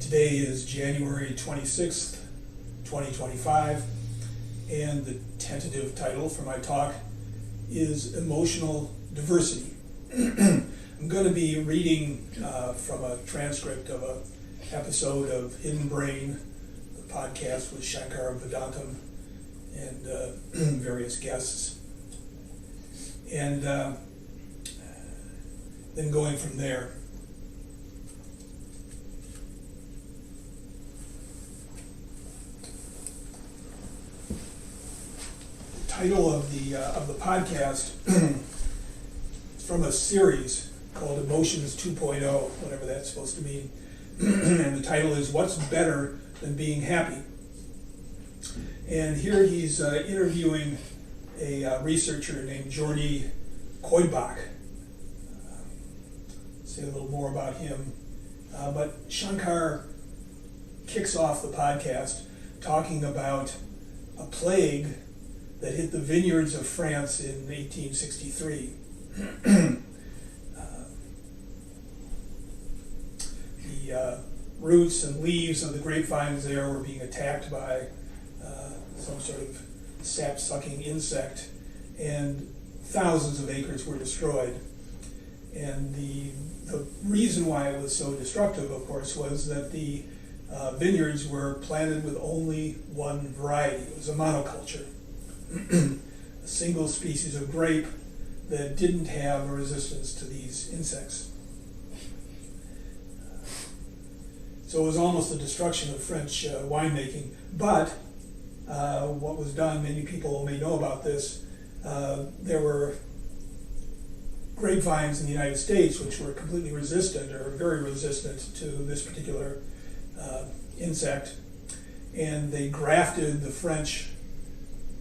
Today is January 26th, 2025, and the tentative title for my talk is Emotional Diversity. I'm going to be reading from a transcript of an episode of Hidden Brain, the podcast with Shankar Vedantam and various guests, and then going from there. Title of the podcast is from a series called Emotions 2.0, whatever that's supposed to mean. And the title is What's Better Than Being Happy? And here he's interviewing a researcher named Jordi Koybach. Say a little more about him. But Shankar kicks off the podcast talking about a plague that hit the vineyards of France in 1863. The roots and leaves of the grapevines there were being attacked by some sort of sap-sucking insect, and thousands of acres were destroyed. And the reason why it was so destructive, of course, was that the vineyards were planted with only one variety. It was a monoculture. A single species of grape that didn't have a resistance to these insects. So it was almost the destruction of French winemaking. But what was done, many people may know about this, there were grapevines in the United States which were completely resistant or very resistant to this particular insect. And they grafted the French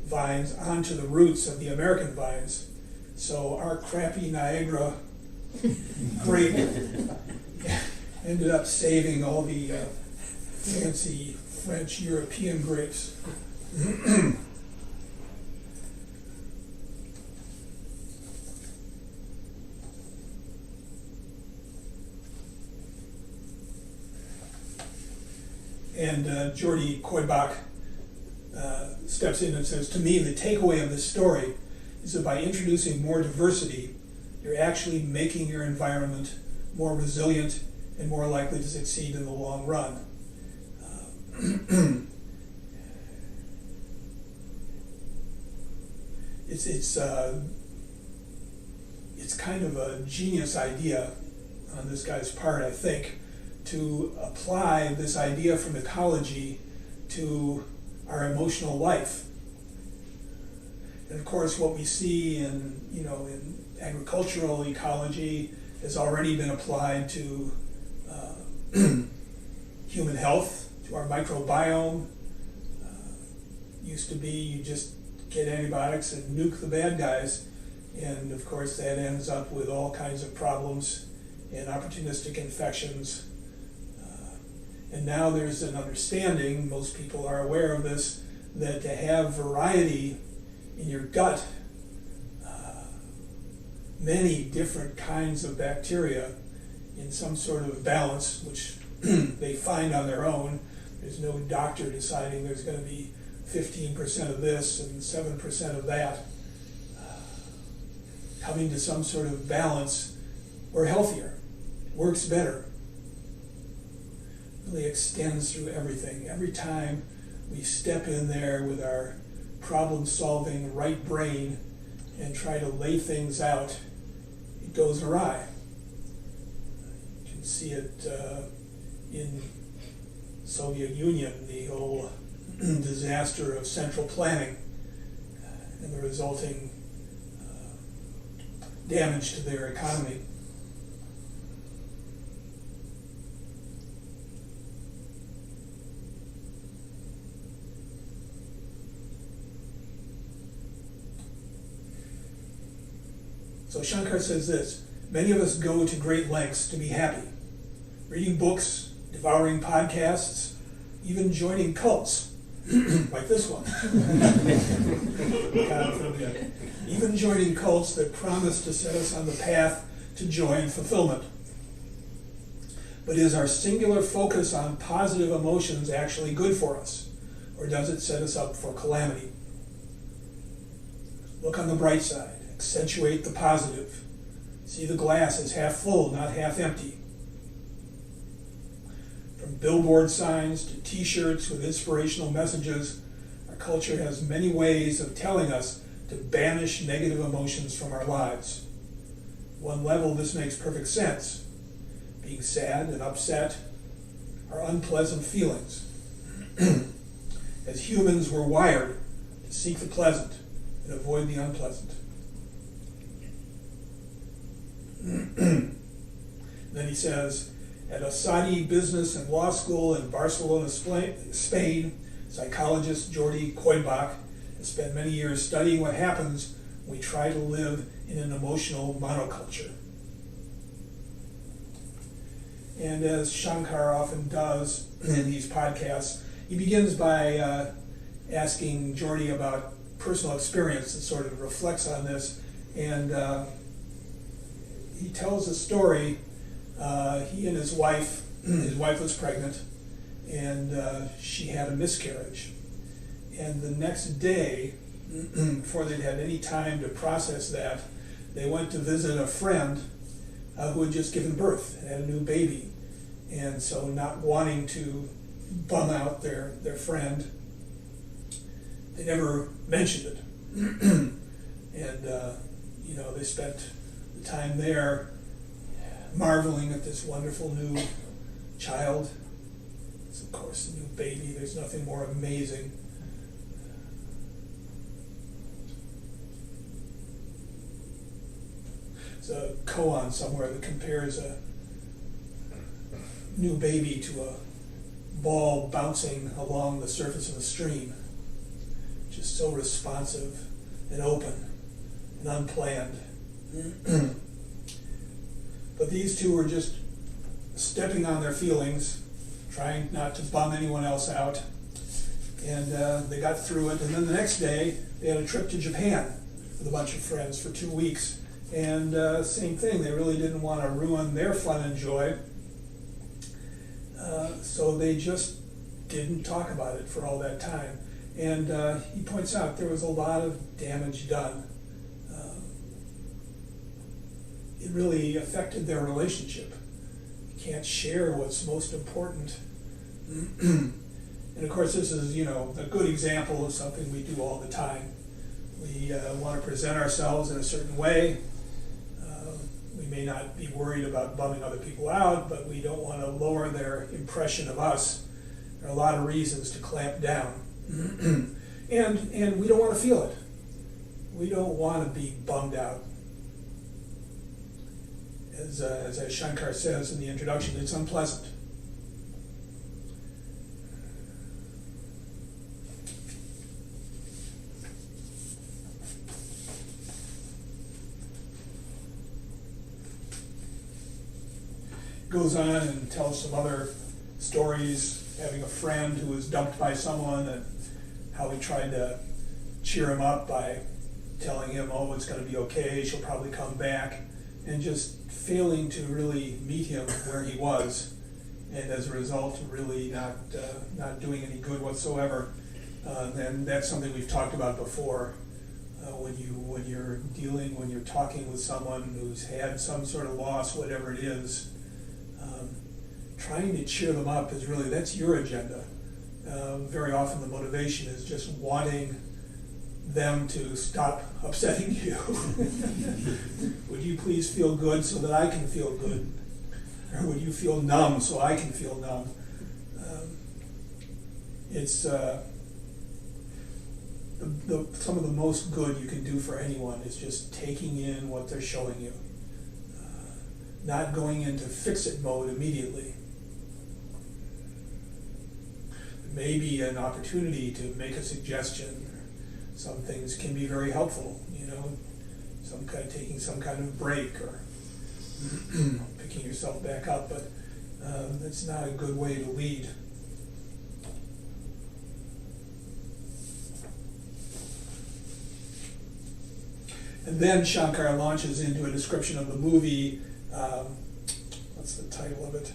vines onto the roots of the American vines. So our crappy Niagara grape ended up saving all the fancy French European grapes. And Jordi Koybach steps in and says, to me, the takeaway of this story is that by introducing more diversity, you're actually making your environment more resilient and more likely to succeed in the long run. It's kind of a genius idea on this guy's part, I think, to apply this idea from ecology to our emotional life. And of course, what we see in agricultural ecology has already been applied to human health, to our microbiome. Used to be you just get antibiotics and nuke the bad guys, and of course that ends up with all kinds of problems and opportunistic infections. And now there's an understanding, most people are aware of this, that to have variety in your gut, many different kinds of bacteria in some sort of balance, which they find on their own. There's no doctor deciding there's going to be 15% of this and 7% of that. Coming to some sort of balance, we're healthier, works better. Really extends through everything. Every time we step in there with our problem-solving right brain and try to lay things out, it goes awry. You can see it in Soviet Union, the whole disaster of central planning and the resulting damage to their economy. So Shankar says this: many of us go to great lengths to be happy. Reading books, devouring podcasts, even joining cults, like this one. Even joining cults that promise to set us on the path to joy and fulfillment. But is our singular focus on positive emotions actually good for us? Or does it set us up for calamity? Look on the bright side. Accentuate the positive. See the glass as half full, not half empty. From billboard signs to t-shirts with inspirational messages, our culture has many ways of telling us to banish negative emotions from our lives. At one level, this makes perfect sense. Being sad and upset are unpleasant feelings. As humans, we're wired to seek the pleasant and avoid the unpleasant. Then he says, at Asadi Business and Law School in Barcelona, Spain, psychologist Jordi Coibach has spent many years studying what happens when we try to live in an emotional monoculture. And as Shankar often does in these podcasts, he begins by asking Jordi about personal experience and sort of reflects on this. And he tells a story. He and his wife was pregnant, and she had a miscarriage. And the next day, before they'd had any time to process that, they went to visit a friend who had just given birth and had a new baby. And so, not wanting to bum out their friend, they never mentioned it. And they spent the time there marveling at this wonderful new child. It's, of course, a new baby. There's nothing more amazing. There's a koan somewhere that compares a new baby to a ball bouncing along the surface of a stream, just so responsive and open and unplanned. But these two were just stepping on their feelings, trying not to bum anyone else out, and they got through it. And then the next day, they had a trip to Japan with a bunch of friends for 2 weeks, and same thing, they really didn't want to ruin their fun and joy. So they just didn't talk about it for all that time. And he points out there was a lot of damage done. It really affected their relationship. You can't share what's most important. And of course, this is, a good example of something we do all the time. We want to present ourselves in a certain way. We may not be worried about bumming other people out, but we don't want to lower their impression of us. There are a lot of reasons to clamp down. And we don't want to feel it. We don't want to be bummed out. As Shankar says in the introduction, it's unpleasant. Goes on and tells some other stories, having a friend who was dumped by someone and how he tried to cheer him up by telling him, oh, it's going to be okay, she'll probably come back, and just failing to really meet him where he was, and as a result, really not doing any good whatsoever. And that's something we've talked about before. When you're talking with someone who's had some sort of loss, whatever it is, trying to cheer them up that's your agenda. Very often the motivation is just wanting them to stop upsetting you. Would you please feel good so that I can feel good? Or would you feel numb so I can feel numb? It's some of the most good you can do for anyone is just taking in what they're showing you. Not going into fix-it mode immediately. Maybe an opportunity to make a suggestion. Some things can be very helpful, taking some kind of break or picking yourself back up, but that's not a good way to lead. And then Shankar launches into a description of the movie, what's the title of it?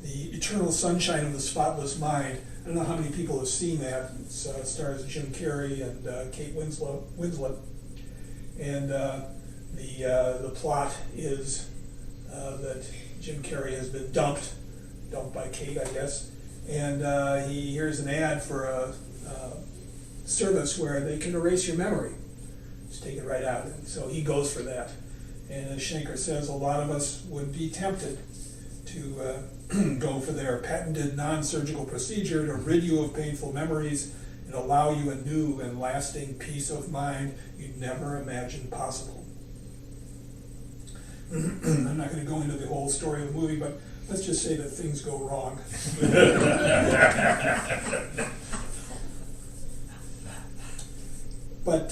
The Eternal Sunshine of the Spotless Mind. I don't know how many people have seen that. It stars Jim Carrey and Kate Winslet. And the plot is that Jim Carrey has been dumped by Kate, I guess, and he hears an ad for a service where they can erase your memory. Just take it right out. And so he goes for that. And as Schenker says, a lot of us would be tempted to go for their patented non-surgical procedure to rid you of painful memories and allow you a new and lasting peace of mind you'd never imagined possible. I'm not going to go into the whole story of the movie, but let's just say that things go wrong. But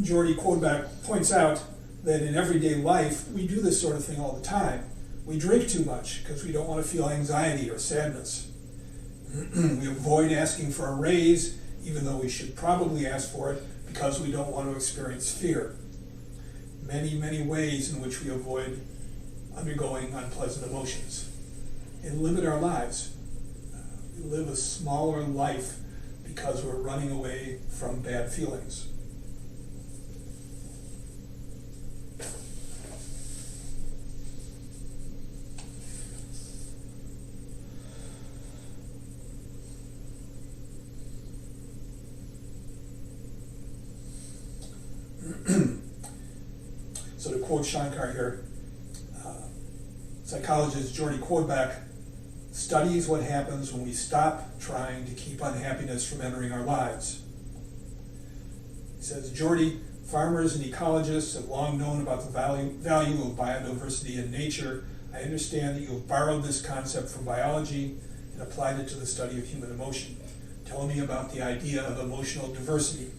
Jordy Quoteback points out that in everyday life, we do this sort of thing all the time. We drink too much because we don't want to feel anxiety or sadness. We avoid asking for a raise, even though we should probably ask for it because we don't want to experience fear. Many, many ways in which we avoid undergoing unpleasant emotions and limit our lives. We live a smaller life because we're running away from bad feelings. So to quote Shankar here, psychologist Jordy Quoteback studies what happens when we stop trying to keep unhappiness from entering our lives. He says, Jordy, farmers and ecologists have long known about the value of biodiversity in nature. I understand that you have borrowed this concept from biology and applied it to the study of human emotion. Tell me about the idea of emotional diversity.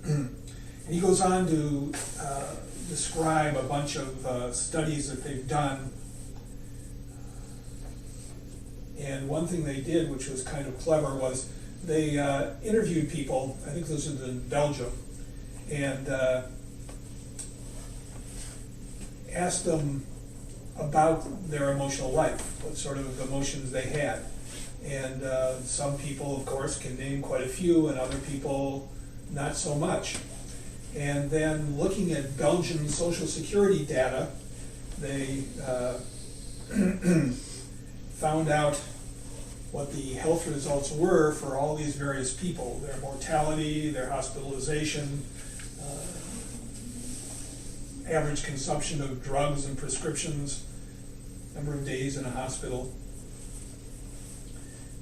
And he goes on to describe a bunch of studies that they've done. And one thing they did, which was kind of clever, was they interviewed people, I think this was in Belgium, and asked them about their emotional life, what sort of emotions they had. And some people, of course, can name quite a few, and other people not so much. And then looking at Belgian Social Security data, they found out what the health results were for all these various people, their mortality, their hospitalization, average consumption of drugs and prescriptions, number of days in a hospital.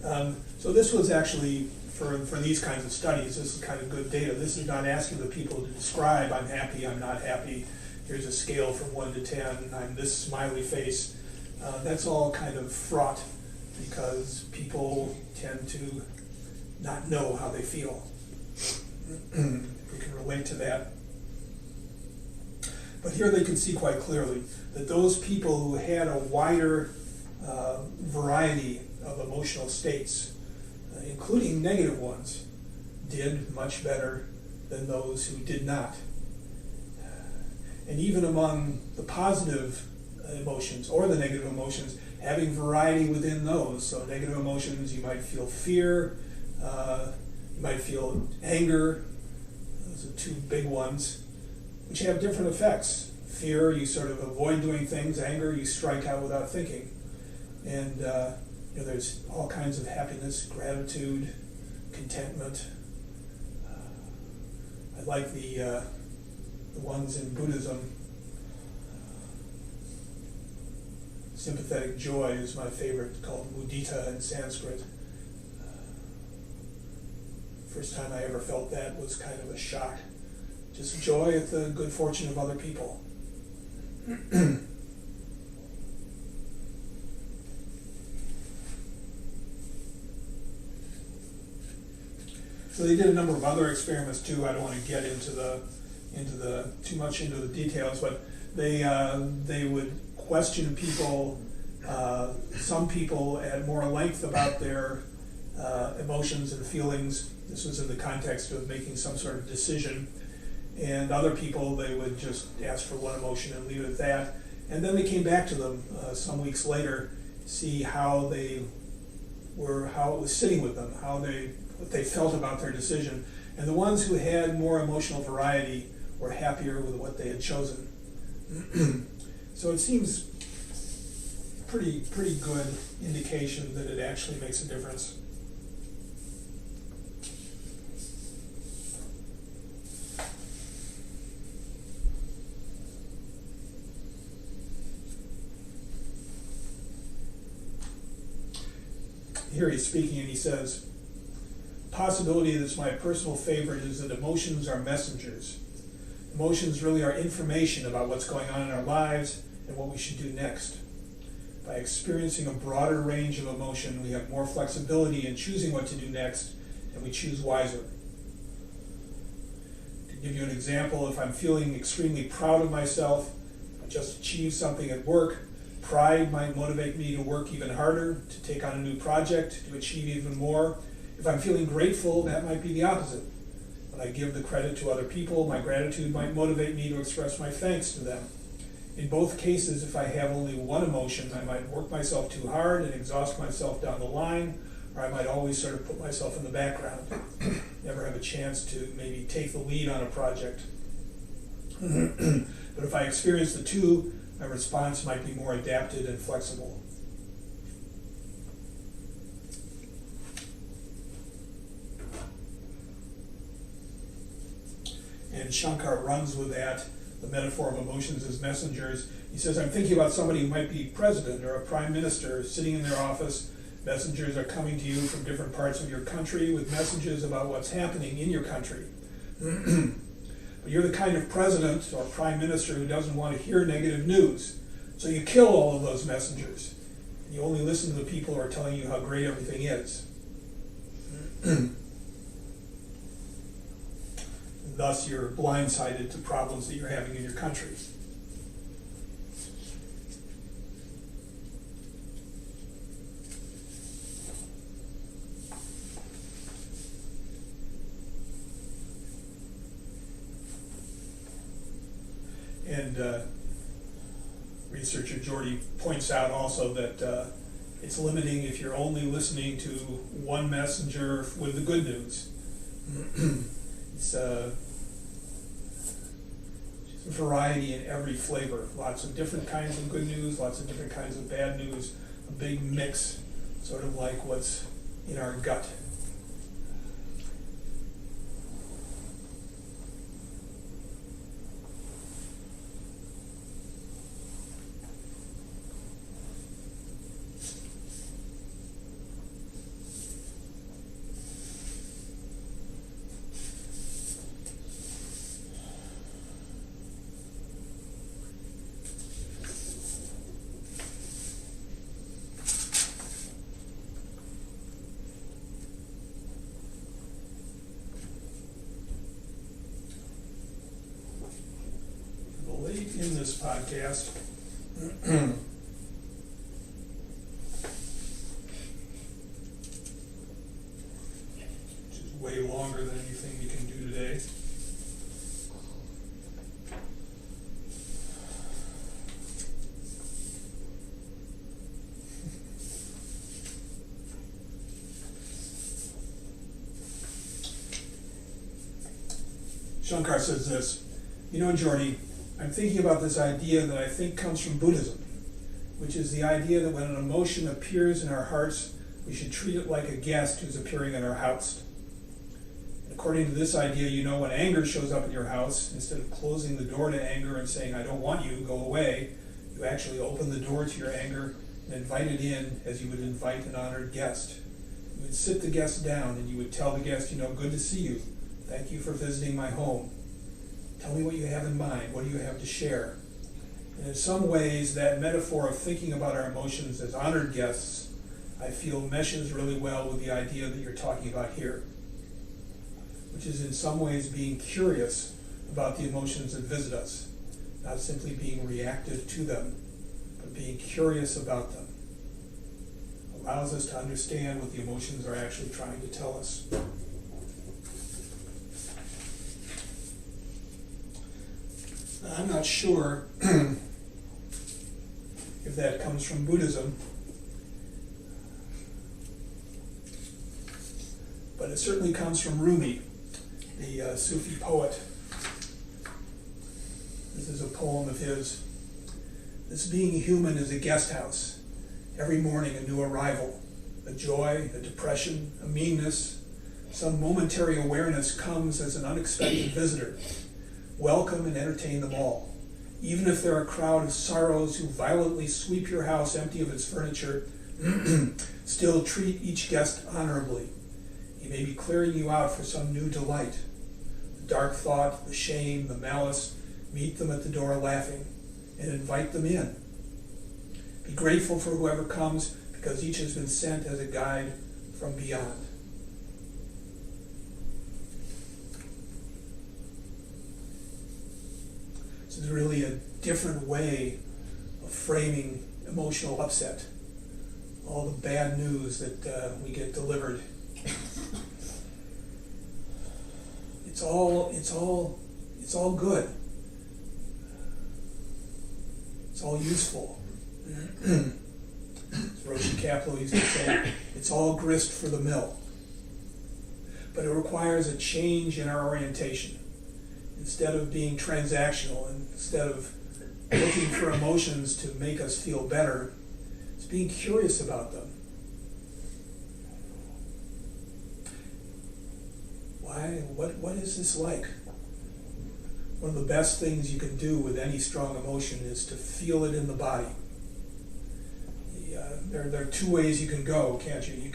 So this was actually, for these kinds of studies, this is kind of good data. This is not asking the people to describe, I'm happy, I'm not happy, here's a scale from 1 to 10, I'm this smiley face. That's all kind of fraught because people tend to not know how they feel. We can relate to that. But here they could see quite clearly that those people who had a wider variety of emotional states, including negative ones, did much better than those who did not. And even among the positive emotions or the negative emotions, having variety within those. So negative emotions, you might feel fear, you might feel anger. Those are two big ones, which have different effects. Fear, you sort of avoid doing things. Anger, you strike out without thinking. And there's all kinds of happiness, gratitude, contentment. I like the ones in Buddhism. Sympathetic joy is my favorite, called mudita in Sanskrit. First time I ever felt that was kind of a shock. Just joy at the good fortune of other people. So they did a number of other experiments too. I don't want to get into too much into the details, but they would question people, some people at more length about their emotions and feelings. This was in the context of making some sort of decision. And other people, they would just ask for one emotion and leave it at that. And then they came back to them some weeks later, see how it was sitting with them, what they felt about their decision. And the ones who had more emotional variety were happier with what they had chosen. So it seems pretty good indication that it actually makes a difference. Here he's speaking and he says, possibility that's my personal favorite is that emotions are messengers. Emotions really are information about what's going on in our lives and what we should do next. By experiencing a broader range of emotion, we have more flexibility in choosing what to do next, and we choose wiser. To give you an example, if I'm feeling extremely proud of myself, I just achieved something at work, pride might motivate me to work even harder, to take on a new project, to achieve even more. If I'm feeling grateful, that might be the opposite. When I give the credit to other people, my gratitude might motivate me to express my thanks to them. In both cases, if I have only one emotion, I might work myself too hard and exhaust myself down the line, or I might always sort of put myself in the background, never have a chance to maybe take the lead on a project. But if I experience the two, my response might be more adapted and flexible. And Shankar runs with that, the metaphor of emotions as messengers. He says, I'm thinking about somebody who might be president or a prime minister sitting in their office. Messengers are coming to you from different parts of your country with messages about what's happening in your country. But you're the kind of president or prime minister who doesn't want to hear negative news. So you kill all of those messengers. And you only listen to the people who are telling you how great everything is. Thus, you're blindsided to problems that you're having in your country. And researcher Jordy points out also that it's limiting if you're only listening to one messenger with the good news. It's variety in every flavor. Lots of different kinds of good news, lots of different kinds of bad news, a big mix, sort of like what's in our gut. In this podcast, which is way longer than anything we can do today. Shankar says this, you know, Jordy, I'm thinking about this idea that I think comes from Buddhism, which is the idea that when an emotion appears in our hearts, we should treat it like a guest who's appearing in our house. And according to this idea, you know, when anger shows up in your house, instead of closing the door to anger and saying, I don't want you, go away, you actually open the door to your anger and invite it in as you would invite an honored guest. You would sit the guest down and you would tell the guest, you know, good to see you. Thank you for visiting my home. Tell me what you have in mind. What do you have to share? And in some ways, that metaphor of thinking about our emotions as honored guests, I feel meshes really well with the idea that you're talking about here, which is in some ways being curious about the emotions that visit us, not simply being reactive to them, but being curious about them. Allows us to understand what the emotions are actually trying to tell us. I'm not sure if that comes from Buddhism, but it certainly comes from Rumi, the Sufi poet. This is a poem of his. This being human is a guest house. Every morning a new arrival, a joy, a depression, a meanness. Some momentary awareness comes as an unexpected visitor. Welcome and entertain them all. Even if they're a crowd of sorrows who violently sweep your house empty of its furniture, still treat each guest honorably. He may be clearing you out for some new delight. The dark thought, the shame, the malice, meet them at the door laughing and invite them in. Be grateful for whoever comes because each has been sent as a guide from beyond. This is really a different way of framing emotional upset. All the bad news that we get delivered. It's all good. It's all useful. As Roshi Kapleau used to say, it's all grist for the mill. But it requires a change in our orientation. Instead of being transactional, instead of looking for emotions to make us feel better, it's being curious about them. Why? What is this like? One of the best things you can do with any strong emotion is to feel it in the body. There are two ways you can go, can't you?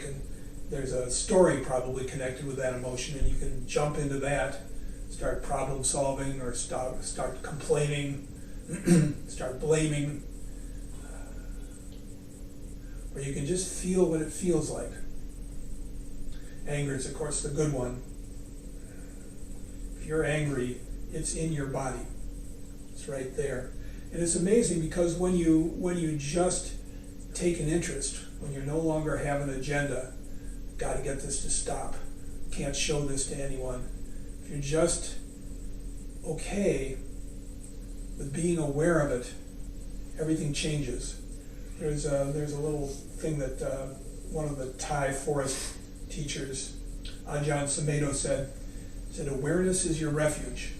There's a story probably connected with that emotion, and you can jump into that, start problem solving, or start complaining, start blaming, or you can just feel what it feels like. Anger is, of course, the good one. If you're angry, it's in your body. It's right there. And it's amazing because when you just take an interest, when you no longer have an agenda, got to get this to stop, can't show this to anyone. If you're just okay with being aware of it, everything changes. There's a little thing that one of the Thai forest teachers, Ajahn Sumedho, said, awareness is your refuge.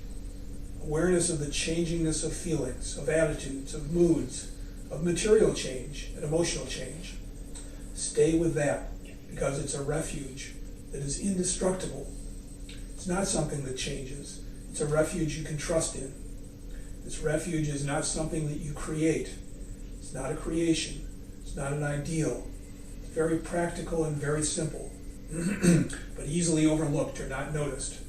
Awareness of the changingness of feelings, of attitudes, of moods, of material change and emotional change. Stay with that because it's a refuge that is indestructible. It's not something that changes. It's a refuge you can trust in. This refuge is not something that you create. It's not a creation. It's not an ideal. It's very practical and very simple, but easily overlooked or not noticed.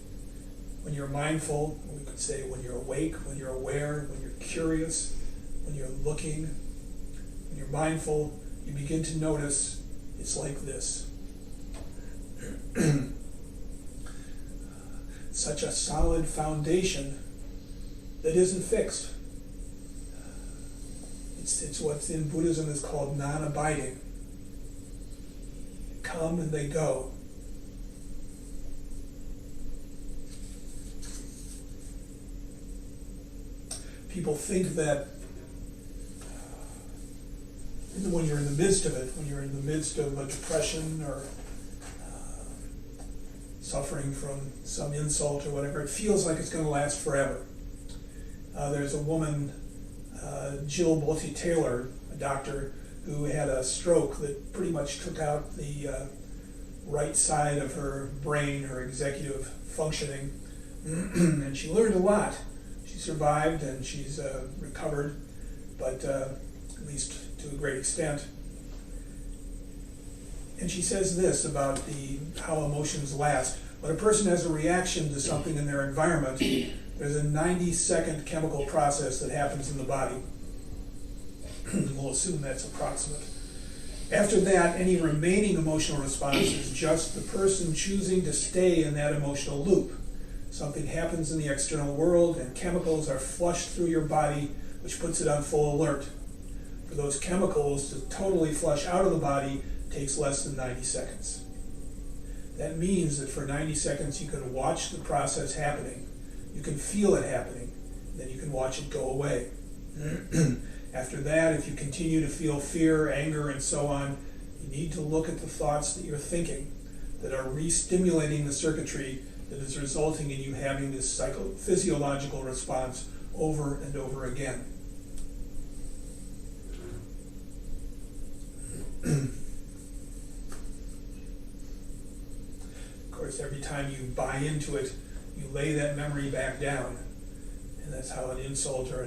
When you're mindful, we could say when you're awake, when you're aware, when you're curious, when you're looking, when you're mindful, you begin to notice it's like this. Such a solid foundation that isn't fixed. It's what's in Buddhism is called non-abiding. They come and they go. People think that when you're in the midst of it, when you're in the midst of a depression or suffering from some insult or whatever, it feels like it's going to last forever. There's a woman, Jill Bolte Taylor, a doctor, who had a stroke that pretty much took out the right side of her brain, her executive functioning, and she learned a lot. She survived and she's recovered, but at least to a great extent. And she says this about how emotions last. When a person has a reaction to something in their environment, there's a 90-second chemical process that happens in the body. We'll assume that's approximate. After that, any remaining emotional response is just the person choosing to stay in that emotional loop. Something happens in the external world and chemicals are flushed through your body, which puts it on full alert. For those chemicals to totally flush out of the body takes less than 90 seconds. That means that for 90 seconds you can watch the process happening, you can feel it happening, then you can watch it go away. After that, if you continue to feel fear, anger, and so on, you need to look at the thoughts that you're thinking. that are re-stimulating the circuitry that is resulting in you having this physiological response over and over again. Of course, every time you buy into it, you lay that memory back down, and that's how an insult or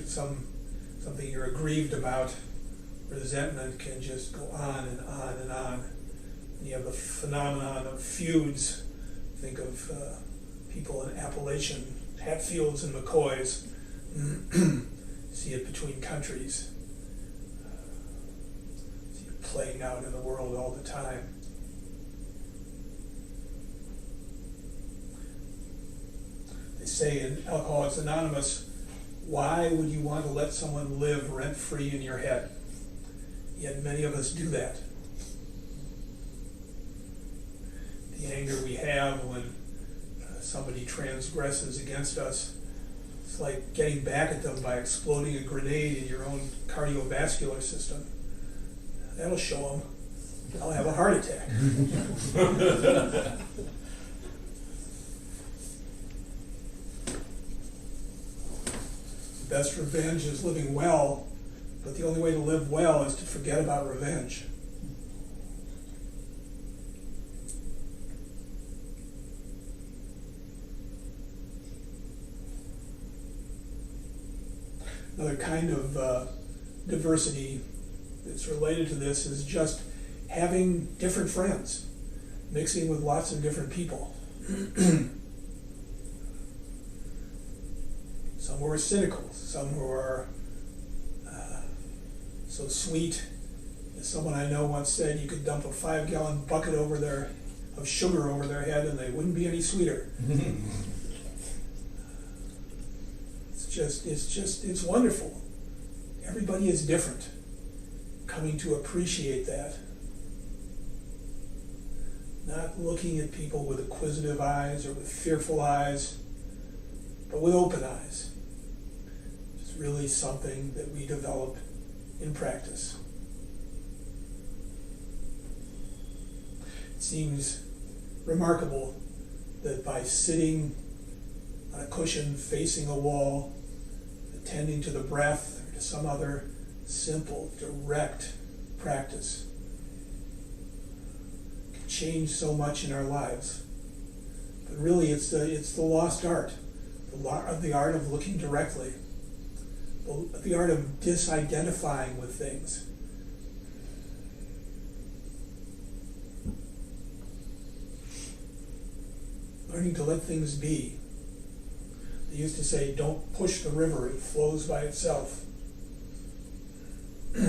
something you're aggrieved about, resentment can just go on and on and on. And you have the phenomenon of feuds. Think of people in Appalachian, Hatfields and McCoys. See it between countries. See it playing out in the world all the time. They say in Alcoholics Anonymous, why would you want to let someone live rent-free in your head? Yet many of us do that. The anger we have when somebody transgresses against us, it's like getting back at them by exploding a grenade in your own cardiovascular system. That'll show them. I'll have a heart attack. The best revenge is living well, but the only way to live well is to forget about revenge. Another kind of diversity that's related to this is just having different friends, mixing with lots of different people. Some who are cynical, some who are so sweet. As someone I know once said, you could dump a 5-gallon bucket of sugar over their head and they wouldn't be any sweeter. It's wonderful. Everybody is different. Coming to appreciate that. Not looking at people with acquisitive eyes or with fearful eyes, but with open eyes. It's really something that we develop in practice. It seems remarkable that by sitting on a cushion facing a wall, attending to the breath or to some other simple, direct practice can change so much in our lives. But really it's the lost art, the art of looking directly, the art of disidentifying with things. Learning to let things be. They used to say, don't push the river, it flows by itself. I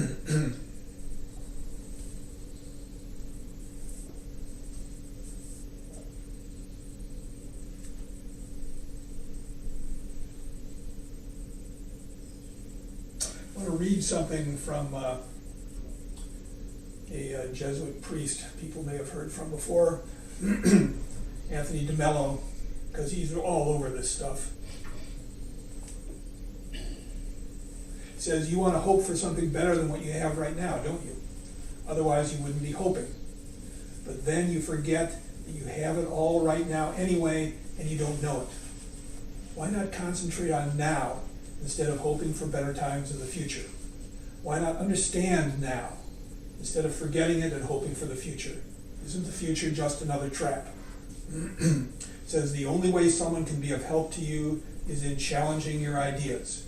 want to read something from a Jesuit priest people may have heard from before, Anthony DeMello, because he's all over this stuff. It says, you want to hope for something better than what you have right now, don't you? Otherwise you wouldn't be hoping. But then you forget that you have it all right now anyway, and you don't know it. Why not concentrate on now instead of hoping for better times in the future? Why not understand now instead of forgetting it and hoping for the future? Isn't the future just another trap? It says the only way someone can be of help to you is in challenging your ideas.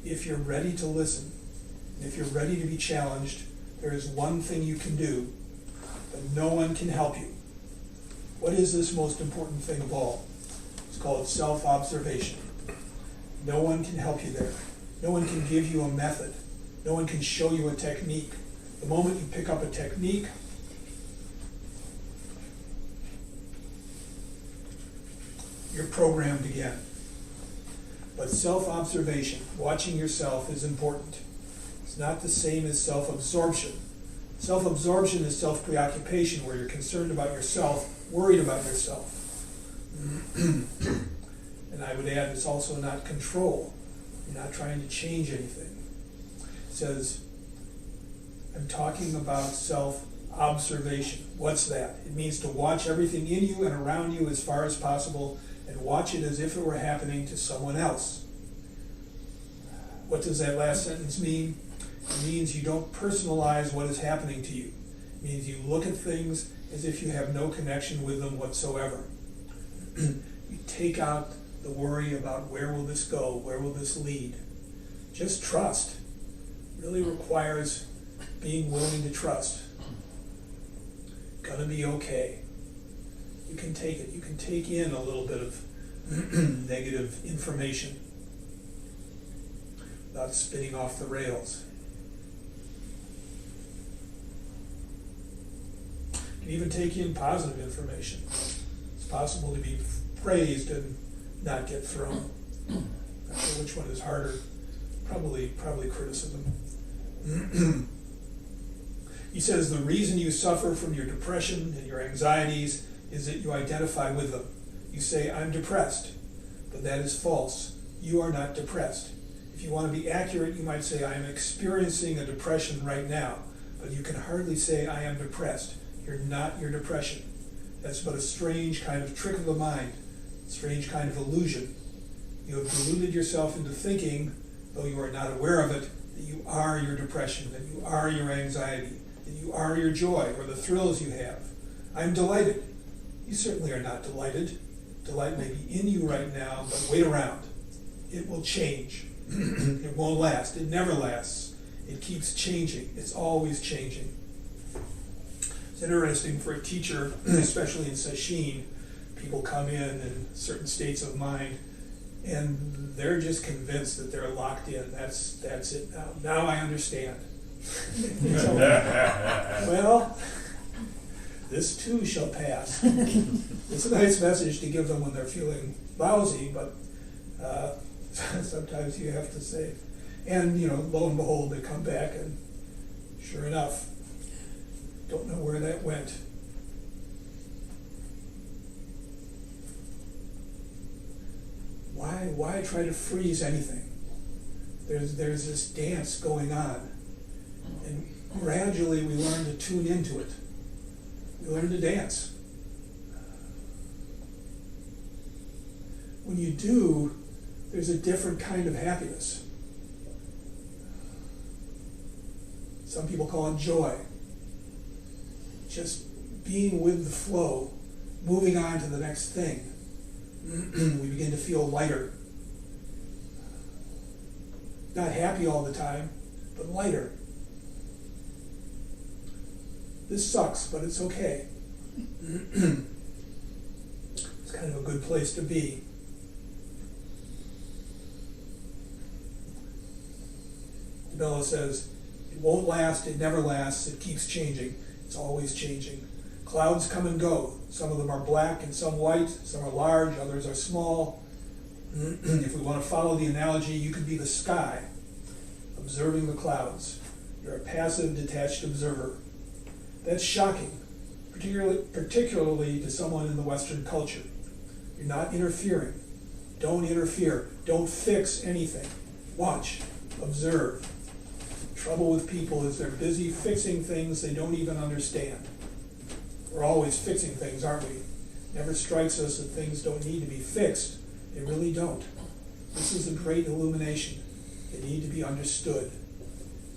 If you're ready to listen, and if you're ready to be challenged, there is one thing you can do, but no one can help you. What is this most important thing of all? It's called self-observation. No one can help you there. No one can give you a method. No one can show you a technique. The moment you pick up a technique, you're programmed again. But self-observation, watching yourself, is important. It's not the same as self-absorption. Self-absorption is self-preoccupation, where you're concerned about yourself, worried about yourself. And I would add, it's also not control. You're not trying to change anything. It says, I'm talking about self Observation. What's that? It means to watch everything in you and around you as far as possible, and watch it as if it were happening to someone else. What does that last sentence mean? It means you don't personalize what is happening to you. It means you look at things as if you have no connection with them whatsoever. You take out the worry about where will this go, where will this lead. Just trust. It really requires being willing to trust. Gonna be okay. You can take it. You can take in a little bit of negative information without spinning off the rails. You can even take in positive information. It's possible to be praised and not get thrown. Not sure which one is harder. Probably criticism. He says the reason you suffer from your depression and your anxieties is that you identify with them. You say, I'm depressed, but that is false. You are not depressed. If you want to be accurate, you might say, I am experiencing a depression right now, but you can hardly say, I am depressed. You're not your depression. That's but a strange kind of trick of the mind, strange kind of illusion. You have deluded yourself into thinking, though you are not aware of it, that you are your depression, that you are your anxiety, that you are your joy or the thrills you have. I'm delighted. You certainly are not delighted. Delight may be in you right now, but wait around. It will change. It won't last. It never lasts. It keeps changing. It's always changing. It's interesting for a teacher, especially in sesshin, people come in certain states of mind, and they're just convinced that they're locked in. That's it now. Now I understand. So, well, this too shall pass. It's a nice message to give them when they're feeling lousy, but sometimes you have to say. And, lo and behold, they come back, and sure enough, don't know where that went. Why try to freeze anything? There's this dance going on, and gradually we learn to tune into it. We learn to dance. When you do, there's a different kind of happiness. Some people call it joy. Just being with the flow, moving on to the next thing. We begin to feel lighter. Not happy all the time, but lighter. This sucks, but it's okay. It's kind of a good place to be. Bella says, it won't last, it never lasts, it keeps changing. It's always changing. Clouds come and go. Some of them are black and some white, some are large, others are small. If we want to follow the analogy, you could be the sky, observing the clouds. You're a passive, detached observer. That's shocking, particularly to someone in the Western culture. You're not interfering. Don't interfere. Don't fix anything. Watch. Observe. The trouble with people is they're busy fixing things they don't even understand. We're always fixing things, aren't we? Never strikes us that things don't need to be fixed. They really don't. This is a great illumination. They need to be understood.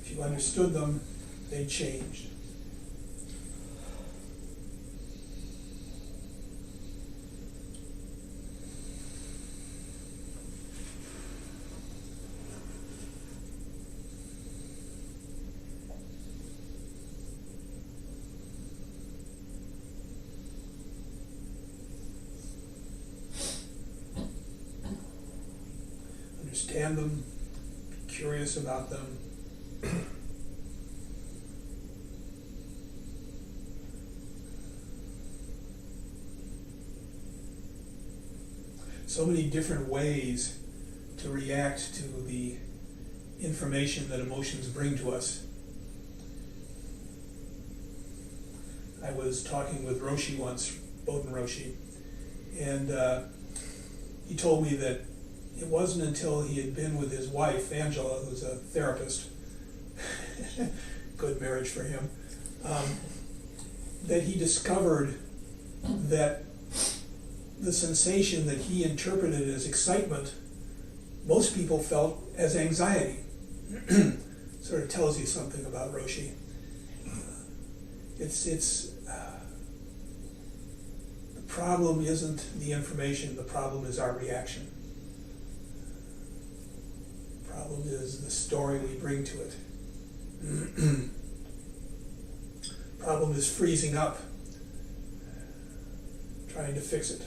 If you understood them, they changed. Understand them, be curious about them. So many different ways to react to the information that emotions bring to us. I was talking with Roshi once, Bodhin Roshi, and he told me that it wasn't until he had been with his wife, Angela, who's a therapist, good marriage for him, that he discovered that the sensation that he interpreted as excitement, most people felt as anxiety. Sort of tells you something about Roshi. The problem isn't the information, the problem is our reaction. The problem is the story we bring to it. Problem is freezing up, trying to fix it.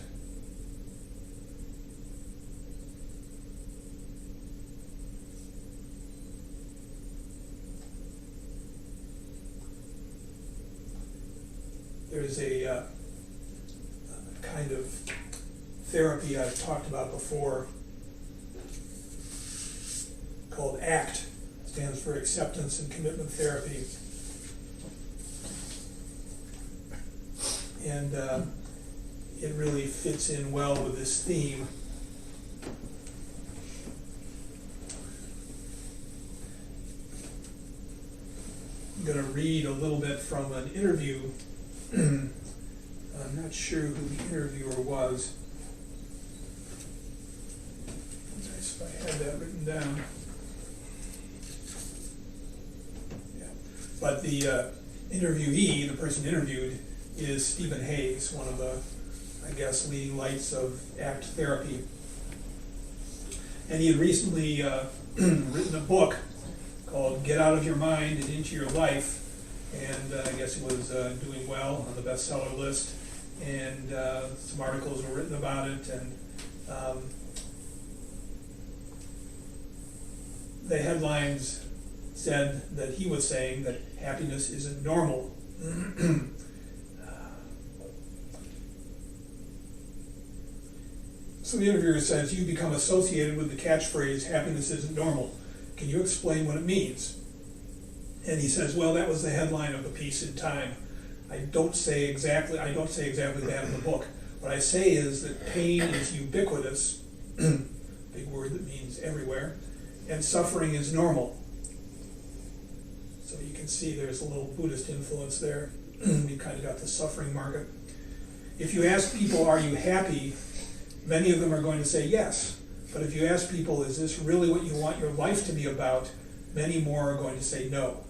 There's a kind of therapy I've talked about before called ACT. It stands for Acceptance and Commitment Therapy. And it really fits in well with this theme. I'm going to read a little bit from an interview. I'm not sure who the interviewer was. Nice if I had that written down. Yeah. But the interviewee, the person interviewed, is Stephen Hayes, one of the, I guess, leading lights of ACT therapy. And he had recently written a book called Get Out of Your Mind and Into Your Life. And I guess it was doing well on the bestseller list, and some articles were written about it, and the headlines said that he was saying that happiness isn't normal. So the interviewer says, "You become associated with the catchphrase, happiness isn't normal. Can you explain what it means?" And he says, well, that was the headline of the piece in Time. I don't say exactly that in the book. What I say is that pain is ubiquitous, big word that means everywhere, and suffering is normal. So you can see there's a little Buddhist influence there. You kind of got the suffering market. If you ask people, are you happy? Many of them are going to say yes. But if you ask people, is this really what you want your life to be about? Many more are going to say no.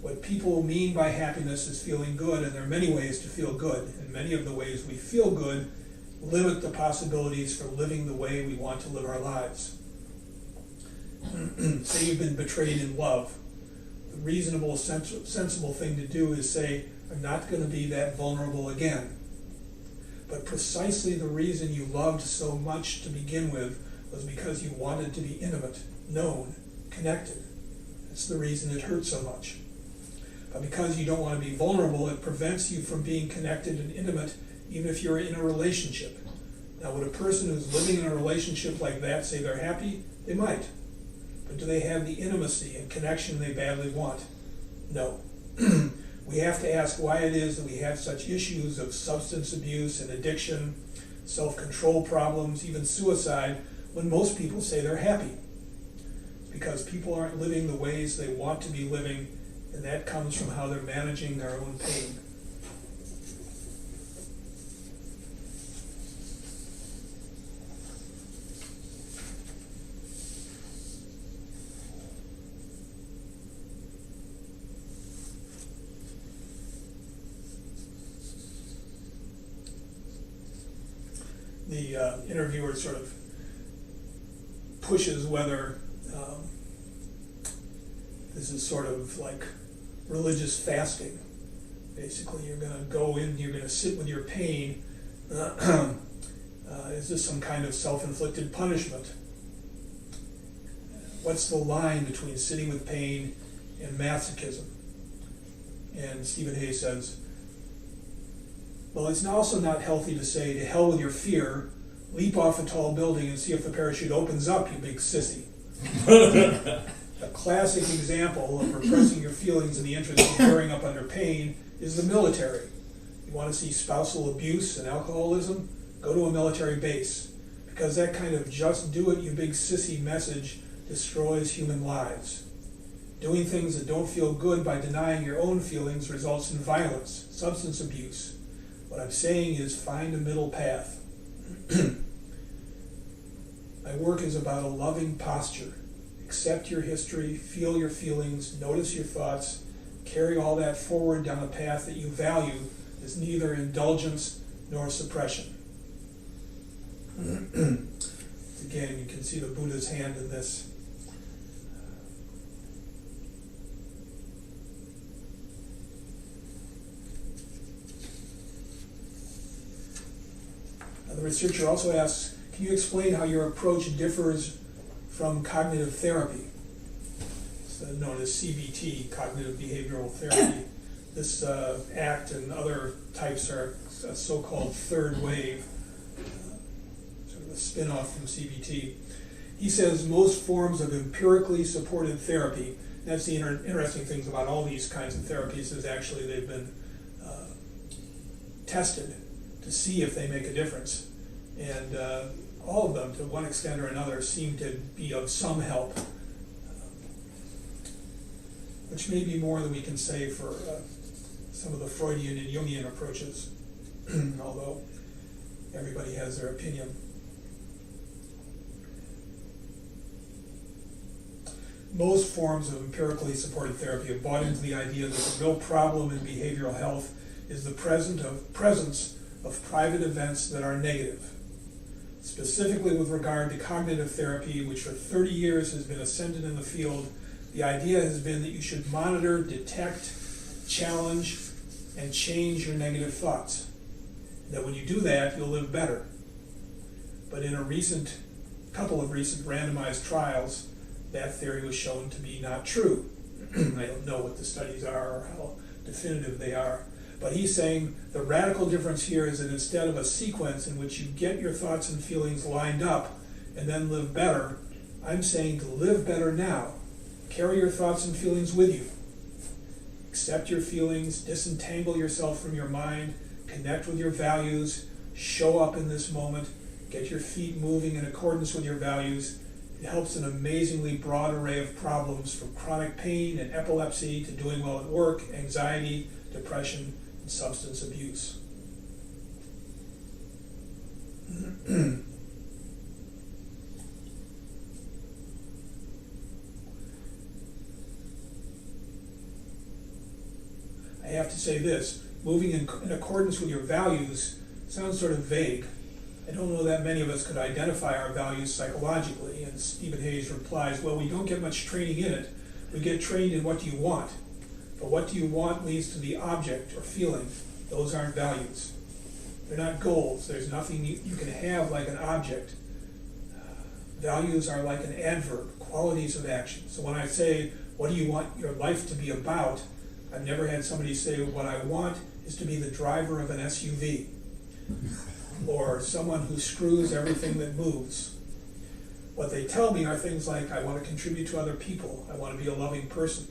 What people mean by happiness is feeling good, and there are many ways to feel good, and many of the ways we feel good limit the possibilities for living the way we want to live our lives. Say you've been betrayed in love. The reasonable, sensible thing to do is say, I'm not going to be that vulnerable again. But precisely the reason you loved so much to begin with was because you wanted to be intimate, known, connected. That's the reason it hurt so much. But because you don't want to be vulnerable, it prevents you from being connected and intimate, even if you're in a relationship. Now, would a person who's living in a relationship like that say they're happy? They might. But do they have the intimacy and connection they badly want? No. We have to ask why it is that we have such issues of substance abuse and addiction, self-control problems, even suicide, when most people say they're happy. It's because people aren't living the ways they want to be living, and that comes from how they're managing their own pain. The interviewer sort of pushes whether this is sort of like religious fasting. Basically, you're going to go in, you're going to sit with your pain. Is this some kind of self-inflicted punishment? What's the line between sitting with pain and masochism? And Stephen Hayes says, well, it's also not healthy to say, to hell with your fear, leap off a tall building and see if the parachute opens up, you big sissy. A classic example of repressing your feelings in the interest of bearing up under pain is the military. You want to see spousal abuse and alcoholism? Go to a military base, because that kind of just do it, you big sissy message destroys human lives. Doing things that don't feel good by denying your own feelings results in violence, substance abuse. What I'm saying is find a middle path. My work is about a loving posture. Accept your history, feel your feelings, notice your thoughts, carry all that forward down a path that you value as neither indulgence nor suppression. Again, you can see the Buddha's hand in this. The researcher also asks, can you explain how your approach differs from cognitive therapy? It's known as CBT, cognitive behavioral therapy. This ACT and other types are a so-called third wave, sort of a spin-off from CBT. He says most forms of empirically supported therapy, that's the interesting things about all these kinds of therapies, is actually they've been tested to see if they make a difference. And all of them, to one extent or another, seem to be of some help, which may be more than we can say for some of the Freudian and Jungian approaches, although everybody has their opinion. Most forms of empirically supported therapy have bought into the idea that the real problem in behavioral health is the presence of private events that are negative. Specifically with regard to cognitive therapy, which for 30 years has been ascended in the field, the idea has been that you should monitor, detect, challenge, and change your negative thoughts. That when you do that, you'll live better. But in a couple of recent randomized trials, that theory was shown to be not true. I don't know what the studies are or how definitive they are. But he's saying the radical difference here is that instead of a sequence in which you get your thoughts and feelings lined up and then live better, I'm saying to live better now. Carry your thoughts and feelings with you. Accept your feelings, disentangle yourself from your mind, connect with your values, show up in this moment, get your feet moving in accordance with your values. It helps an amazingly broad array of problems, from chronic pain and epilepsy to doing well at work, anxiety, depression, and substance abuse. I have to say this, moving in accordance with your values sounds sort of vague. I don't know that many of us could identify our values psychologically, and Stephen Hayes replies, well, we don't get much training in it. We get trained in what do you want. But what do you want leads to the object or feeling. Those aren't values. They're not goals. There's nothing you can have like an object. Values are like an adverb, qualities of action. So when I say, what do you want your life to be about, I've never had somebody say, what I want is to be the driver of an SUV. Or someone who screws everything that moves. What they tell me are things like, I want to contribute to other people. I want to be a loving person.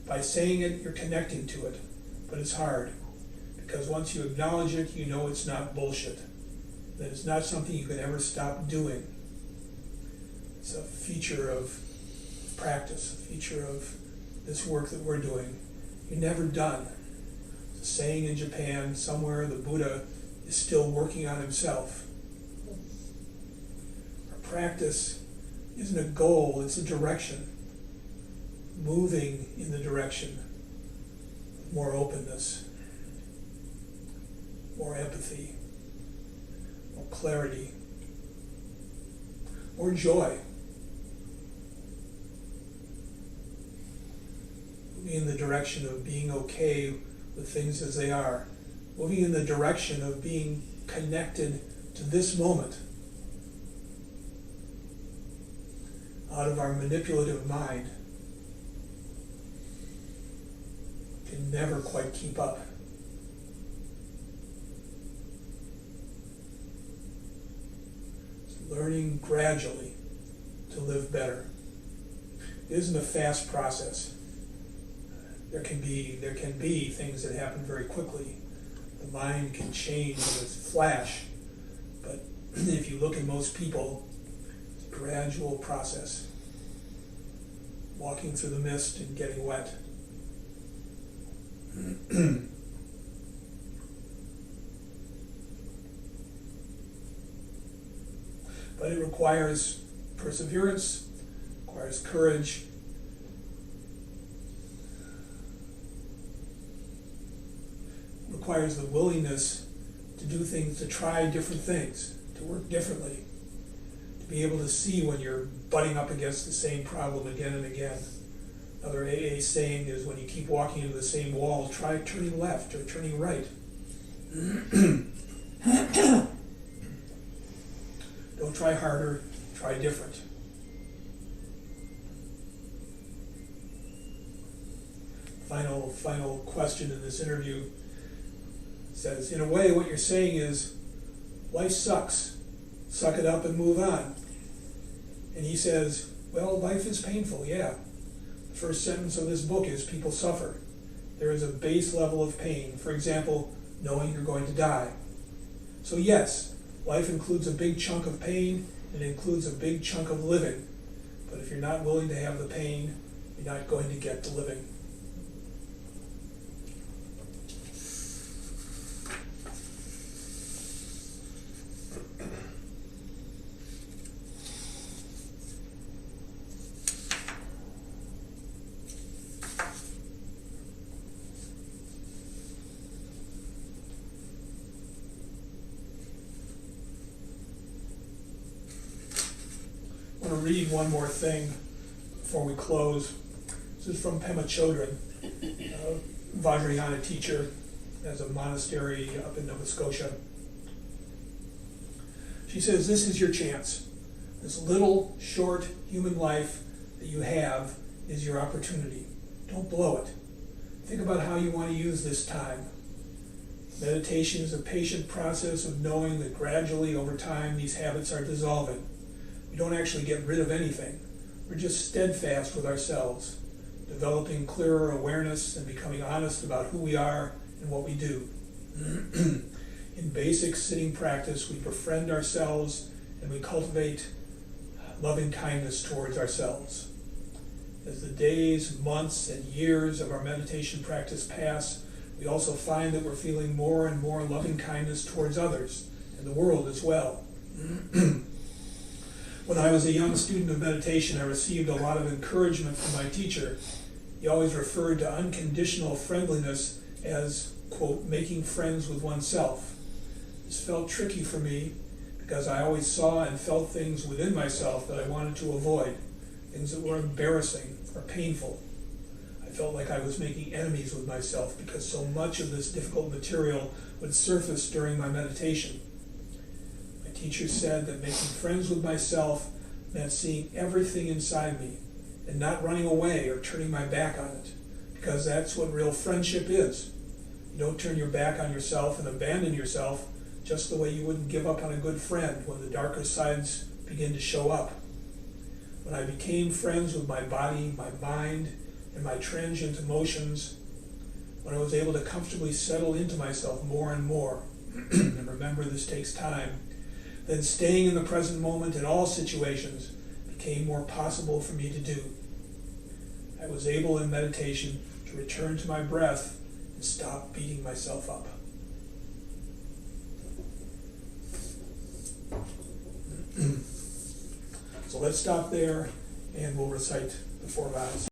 By saying it, you're connecting to it, but it's hard. Because once you acknowledge it, you know it's not bullshit. That it's not something you can ever stop doing. It's a feature of practice, a feature of this work that we're doing. You're never done. It's a saying in Japan, somewhere the Buddha is still working on himself. Our practice isn't a goal, it's a direction. Moving in the direction of more openness, more empathy, more clarity, more joy. Moving in the direction of being okay with things as they are. Moving in the direction of being connected to this moment. Out of our manipulative mind. Can never quite keep up. It's learning gradually to live better. It isn't a fast process. There can be things that happen very quickly. The mind can change with a flash, but if you look at most people, it's a gradual process. walking through the mist and getting wet. But it requires perseverance, requires courage, requires the willingness to do things, to try different things, to work differently, to be able to see when you're butting up against the same problem again and again. Another AA saying is, when you keep walking into the same wall, try turning left or turning right. Don't try harder, try different. Final question in this interview says, in a way, what you're saying is, life sucks. Suck it up and move on. And he says, well, life is painful, yeah. The first sentence of this book is, people suffer. There is a base level of pain. For example, knowing you're going to die. So yes, life includes a big chunk of pain, and it includes a big chunk of living. But if you're not willing to have the pain, you're not going to get the living. I'm going to read one more thing before we close. This is from Pema Chodron, Vajrayana teacher, has a monastery up in Nova Scotia. She says, this is your chance. This little, short human life that you have is your opportunity. Don't blow it. Think about how you want to use this time. Meditation is a patient process of knowing that gradually, over time, these habits are dissolving. We don't actually get rid of anything. We're just steadfast with ourselves, developing clearer awareness and becoming honest about who we are and what we do. In basic sitting practice, we befriend ourselves and we cultivate loving kindness towards ourselves. As the days, months, and years of our meditation practice pass, we also find that we're feeling more and more loving kindness towards others and the world as well. When I was a young student of meditation, I received a lot of encouragement from my teacher. He always referred to unconditional friendliness as, quote, making friends with oneself. This felt tricky for me because I always saw and felt things within myself that I wanted to avoid, things that were embarrassing or painful. I felt like I was making enemies with myself because so much of this difficult material would surface during my meditation. My teacher said that making friends with myself meant seeing everything inside me and not running away or turning my back on it, because that's what real friendship is. You don't turn your back on yourself and abandon yourself just the way you wouldn't give up on a good friend when the darker sides begin to show up. When I became friends with my body, my mind, and my transient emotions, when I was able to comfortably settle into myself more and more, and remember this takes time, then staying in the present moment in all situations became more possible for me to do. I was able in meditation to return to my breath and stop beating myself up. So let's stop there and we'll recite the 4 vows.